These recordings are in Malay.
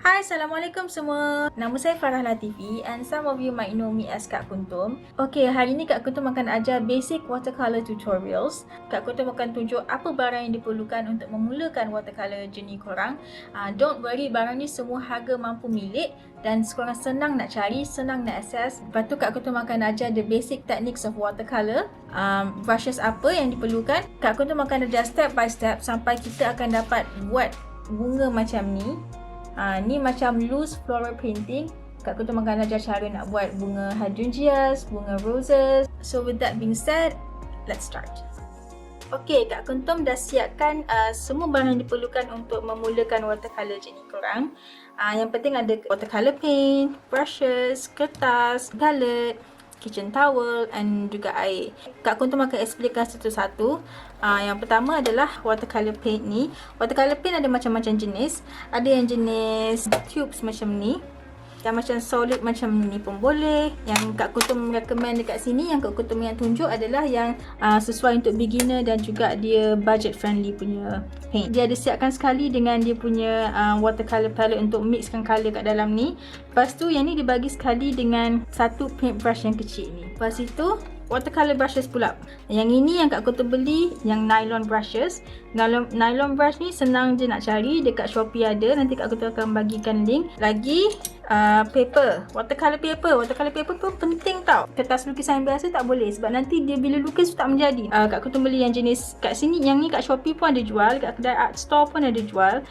Hai, Assalamualaikum semua. Nama saya Farah Latifi and some of you might know me as Kak Kuntum. Okay, hari ni Kak Kuntum akan ajar basic watercolor tutorials. Kak Kuntum akan tunjuk apa barang yang diperlukan untuk memulakan watercolor journey korang. Don't worry, barang ni semua harga mampu milik dan korang senang nak cari, senang nak access. Lepas tu Kak Kuntum akan ajar the basic techniques of watercolor. Brushes apa yang diperlukan. Kak Kuntum akan ajar step by step sampai kita akan dapat buat bunga macam ni. Ni macam loose floral painting. Kak Kuntum akan ajar cara nak buat bunga hydrangeas, bunga roses. So with that being said, let's start. Okay, Kak Kuntum dah siapkan semua barang yang diperlukan untuk memulakan watercolor journey korang. Yang penting ada watercolor paint, brushes, kertas, palette, kitchen towel and juga air. Kak Kuntum akan explainkan satu-satu. Yang pertama adalah watercolor paint ni. Watercolor paint ada macam-macam jenis. Ada yang jenis tubes macam ni, yang macam solid macam ni pun boleh. Yang Kak Kuntum recommend dekat sini, yang Kak Kuntum yang tunjuk adalah yang sesuai untuk beginner dan juga dia budget friendly punya paint. Dia ada siapkan sekali dengan dia punya watercolor palette untuk mixkan colour kat dalam ni. Lepas tu yang ni dibagi sekali dengan satu paintbrush yang kecil ni. Lepas itu watercolor brushes pula. Yang ini yang Kak Kuntum beli, yang nylon brushes. Nylon brush ni senang je nak cari, dekat Shopee ada. Nanti Kak Kuntum akan bagikan link. Lagi paper, watercolor paper. Watercolor paper pun penting tau. Kertas lukisan yang biasa tak boleh sebab nanti dia bila lukis tu tak menjadi. Kak Kuntum beli yang jenis kat sini, yang ni kat Shopee pun ada jual, kat kedai art store pun ada jual.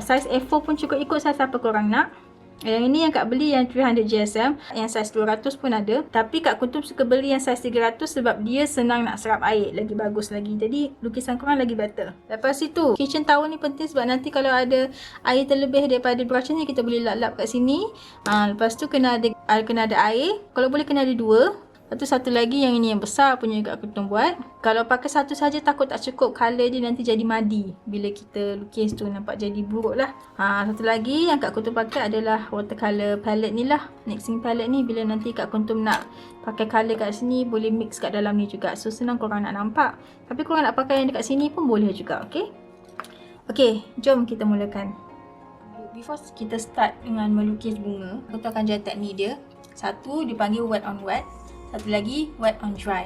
Size A4 pun cukup, ikut size apa korang nak. Yang ini yang Kak beli yang 300 GSM, yang saiz 200 pun ada. Tapi Kak Kuntum suka beli yang saiz 300 sebab dia senang nak serap air, lagi bagus lagi. Jadi lukisan korang lagi better. Lepas itu, kitchen towel ni penting sebab nanti kalau ada air terlebih daripada brush ni, kita boleh lap-lap kat sini. Lepas tu kena ada air. Kalau boleh kena ada dua. Lepas tu satu lagi yang ini yang besar punya Kak Kuntum buat. Kalau pakai satu saja takut tak cukup, colour dia nanti jadi muddy. Bila kita lukis tu nampak jadi buruk lah. Satu lagi yang Kak Kuntum pakai adalah watercolor palette ni lah. Mixing palette ni, bila nanti Kak Kuntum nak pakai colour kat sini, boleh mix kat dalam ni juga. So senang korang nak nampak. Tapi korang nak pakai yang dekat sini pun boleh juga, okay? Okay, jom kita mulakan. Before kita start dengan melukis bunga, kita akan ajar teknik dia. Satu dipanggil wet on wet. Satu lagi wet on dry.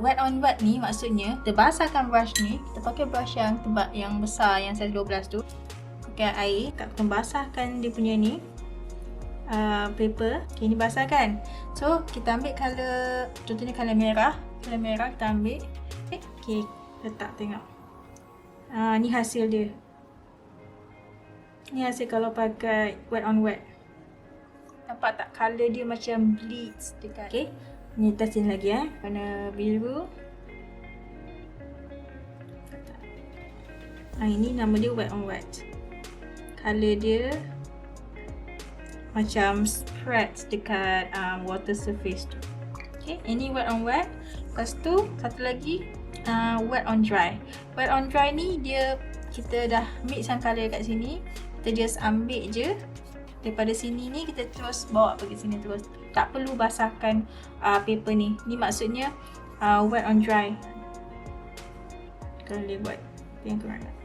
Wet on wet ni maksudnya kita basahkan brush ni. Kita pakai brush yang tebal, yang besar, yang saiz 12 tu. Pakai air, Kak Kuntum basahkan dia punya ni paper. Okay, ni basah kan. So kita ambil colour, contohnya colour merah. Colour merah kita ambil. Okay, letak tengok. Ni hasil dia. Ni hasil kalau pakai wet on wet. Nampak tak colour dia macam bleeds dekat. Okay, ni testing lagi warna biru. Ini nama dia wet on wet. Colour dia macam spread dekat water surface tu. Okay, ini wet on wet. Lepas tu satu lagi wet on dry. Wet on dry ni dia, kita dah mixkan colour kat sini. Kita just ambil je daripada sini ni, kita terus bawa pergi sini terus. Tak perlu basahkan paper ni. Ni maksudnya wet on dry. Kalau boleh buat yang korang nak.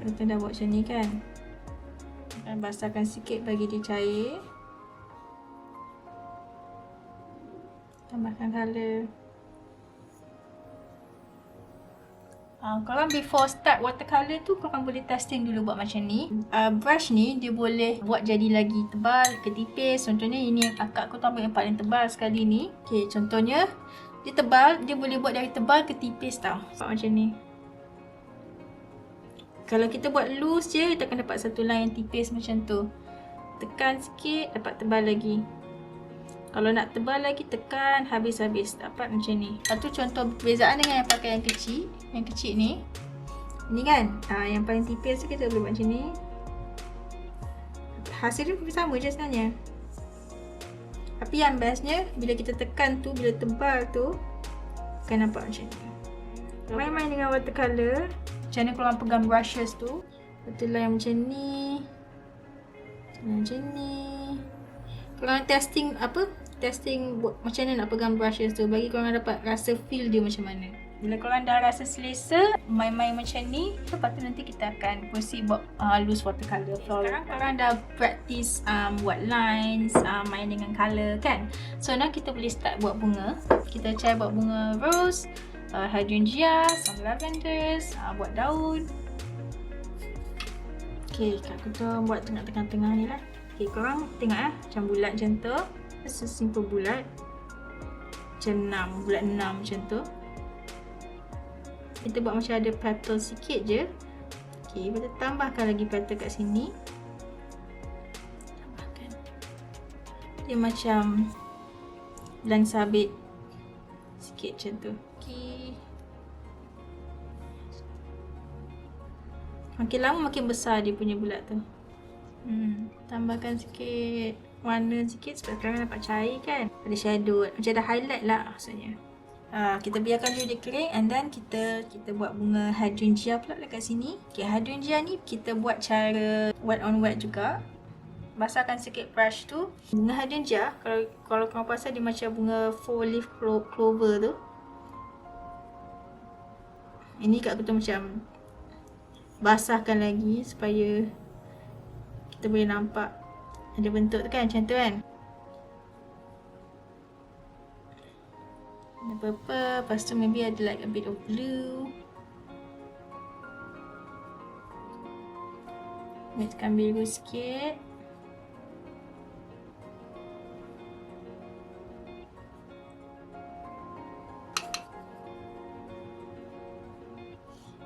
Kita dah buat macam ni kan. Kita basahkan sikit bagi dia cair. Tambahkan colour. Korang before start watercolor tu, korang boleh testing dulu buat macam ni. Brush ni dia boleh buat jadi lagi tebal ke tipis. Contohnya ini yang Kak Kuntum ambil yang paling tebal sekali ni. Okay, contohnya dia tebal, dia boleh buat dari tebal ke tipis tau. Buat macam ni. Kalau kita buat loose je, kita akan dapat satu line yang tipis macam tu. Tekan sikit, dapat tebal lagi. Kalau nak tebal lagi, tekan habis-habis, dapat macam ni. Lepas tu contoh perbezaan dengan yang pakai yang kecil. Yang kecil ni, ni kan, yang paling tipis tu kita boleh buat macam ni. Hasil dia pun sama je sebenarnya. Tapi yang bestnya, bila kita tekan tu, bila tebal tu, akan nampak macam ni. Main-main dengan watercolor. Macam mana korang pegang brushes tu. Betul lah yang macam ni. Macam ni. Korang testing apa? Testing macam mana nak pegang brushes tu, bagi korang dapat rasa feel dia macam mana. Bila korang dah rasa selesa main-main macam ni, lepas tu nanti kita akan proceed buat loose watercolor floral. Sekarang korang dah practice buat lines, main dengan colour kan. So now kita boleh start buat bunga. Kita try buat bunga rose, hydrangea, some lavenders, buat daun. Okay, Kak Kuntum buat tengah-tengah ni lah. Okay, korang tengok macam bulat macam tu. Just a simple bulat. Macam 6, bulat 6 macam tu. Kita buat macam ada petal sikit je. Okay, kita tambahkan lagi petal kat sini. Tambahkan. Dia macam bulan sabit sikit macam tu. Okay. Makin lama makin besar dia punya bulat tu. Tambahkan sikit warna sikit supaya korang dapat cair kan. Ada shadow, macam ada highlight lah maksudnya. Kita biarkan dulu dia kering and then kita buat bunga hydrangea pula dekat sini. Okay, hydrangea ni kita buat cara wet on wet juga. Basahkan sikit brush tu. Bunga hydrangea kalau korang pasal dia macam bunga 4-leaf clover tu. Ini Kak Kuntum macam basahkan lagi supaya kita boleh nampak ada bentuk tu kan, macam tu kan. Ada purple, lepas tu maybe ada like a bit of blue. Mixkan biru sikit.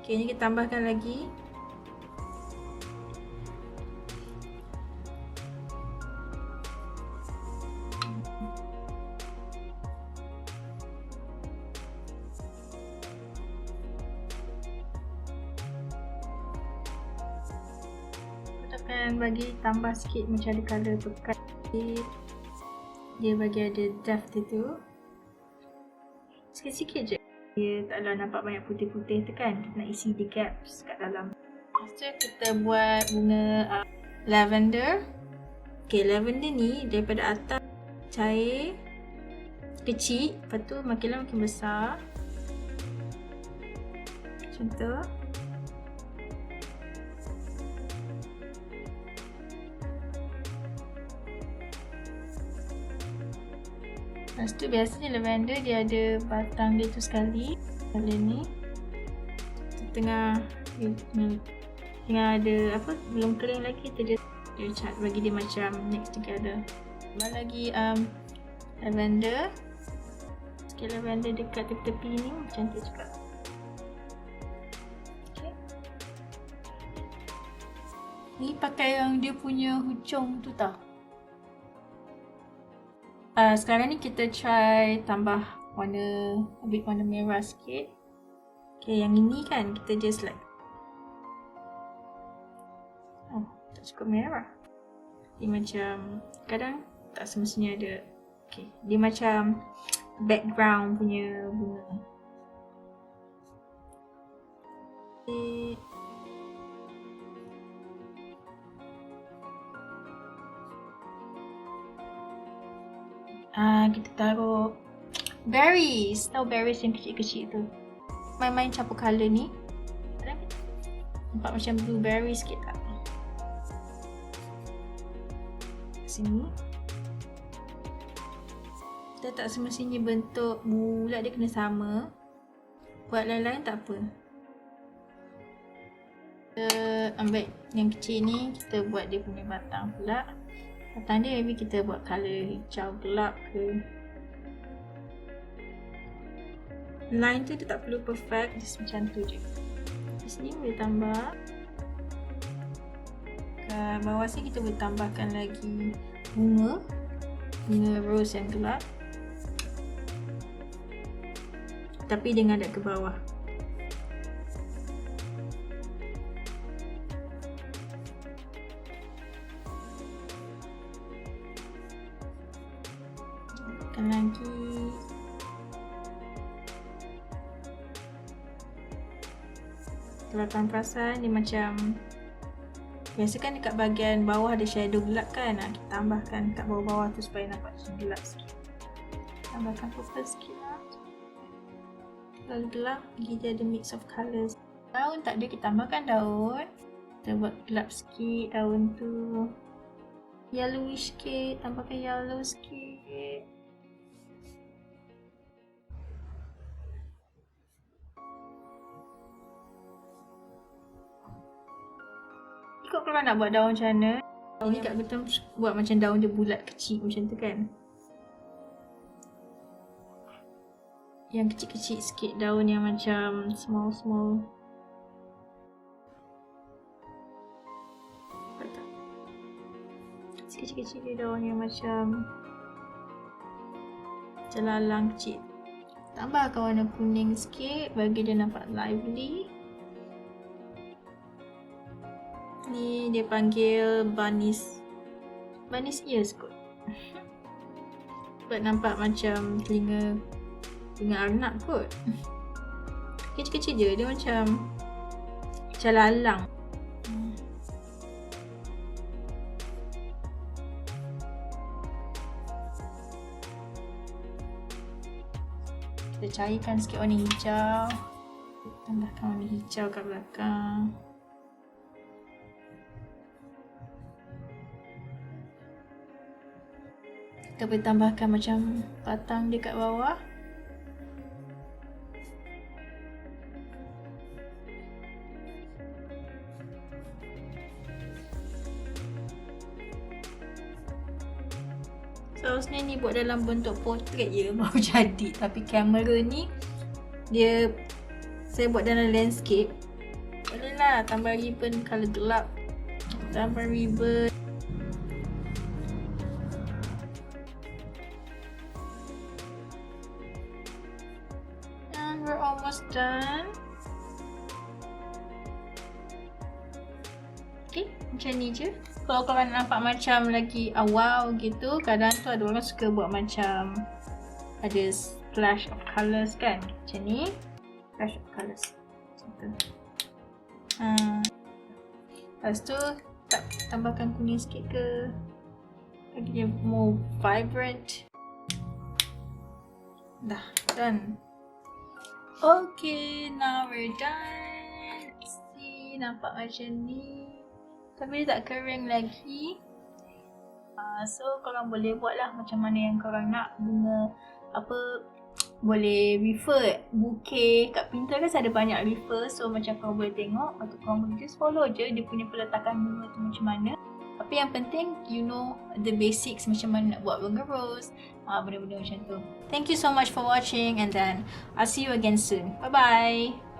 Okay, ni kita tambahkan lagi. Akan bagi tambah sikit macam ada colour pekat. Dia bagi ada depth dia tu. Sikit-sikit je. Dia taklah nampak banyak putih-putih tu kan. Kita nak isi the gaps kat dalam. Lepas tu kita buat bunga lavender. Okay, lavender ni daripada atas cair kecik. Lepas tu makin lama makin besar. Macam tu. Lepas tu biasanya lavender dia ada batang dia tu sekali. Kali ni tengah ada apa, belum kering lagi, dia cat bagi dia macam mix together. Tambah lagi lavender. Sikit lavender dekat tepi-tepi ni cantik juga. Okay. Ni pakai yang dia punya hujung tu tau. Sekarang ni kita try tambah warna, a bit warna merah sikit. Okay, yang ini kan kita just like, tak cukup merah. Dia macam, kadang tak semestinya ada. Okay, dia macam background punya bunga. Okay. Kita taruh berries. Tahu berries yang kecil-kecil tu. Main-main campur colour ni. Nampak macam blueberry sikit tak? Sini. Kita tak semestinya bentuk bulat dia kena sama. Buat lain-lain tak apa. Kita ambil yang kecil ni, kita buat dia punya batang pula. Batang dia maybe kita buat colour hijau gelap ke. Line tu dia tak perlu perfect, just macam tu je. Di sini boleh tambah. Kat bawah sini kita boleh tambahkan lagi bunga rose yang gelap. Tapi dengan ada ke bawah. Lagi kalau korang perasan dia macam, biasa kan dekat bahagian bawah ada shadow gelap kan, kita tambahkan kat bawah-bawah tu supaya nampak macam gelap sikit. Tambahkan purple sikit lah. Kalau gelap, dia ada mix of colours. Daun tak ada, kita tambahkan daun. Kita buat gelap sikit daun tu. Yellowish sikit, tambahkan yellow sikit. Ikut korang nak buat daun macam mana. Ini Kak Kuntum buat macam daun dia bulat kecil macam tu kan. Yang kecil-kecil sikit, daun yang macam small. Nampak tak? Kecil-kecil dia daun yang macam lalang kecil. Tambahkan warna kuning sikit bagi dia nampak lively. Ni dia panggil bunnies ears kot. Buat nampak macam telinga arnab kot. Kecil-kecil je, dia macam lalang. Kita cairkan sikit warna hijau. Tambahkan warna hijau kat belakang. Kita boleh tambahkan macam batang dia kat bawah. Seharusnya ni buat dalam bentuk portrait je baru jadi. Tapi kamera ni saya buat dalam landscape. Boleh lah tambah ribbon colour gelap. Tambah ribbon. And we're almost done. Okay, macam ni je. Kalau korang nampak macam lagi wow gitu, kadang tu ada orang suka buat macam ada splash of colours kan. Macam ni, splash of colours. Macam tu. Lepas tu tambahkan kuning sikit ke, bagi dia more vibrant. Dah done. Okay, now we're done. See, nampak macam ni. Tapi dia tak kering lagi. So korang boleh buat lah macam mana yang korang nak. Bunga apa, boleh refer bouquet kat Pinterest, ada banyak refer. So macam korang boleh tengok, atau korang boleh just follow je dia punya peletakan bunga tu macam mana. Tapi yang penting you know the basics macam mana nak buat bunga rose, benda-benda macam tu. Thank you so much for watching, and then I'll see you again soon. Bye bye.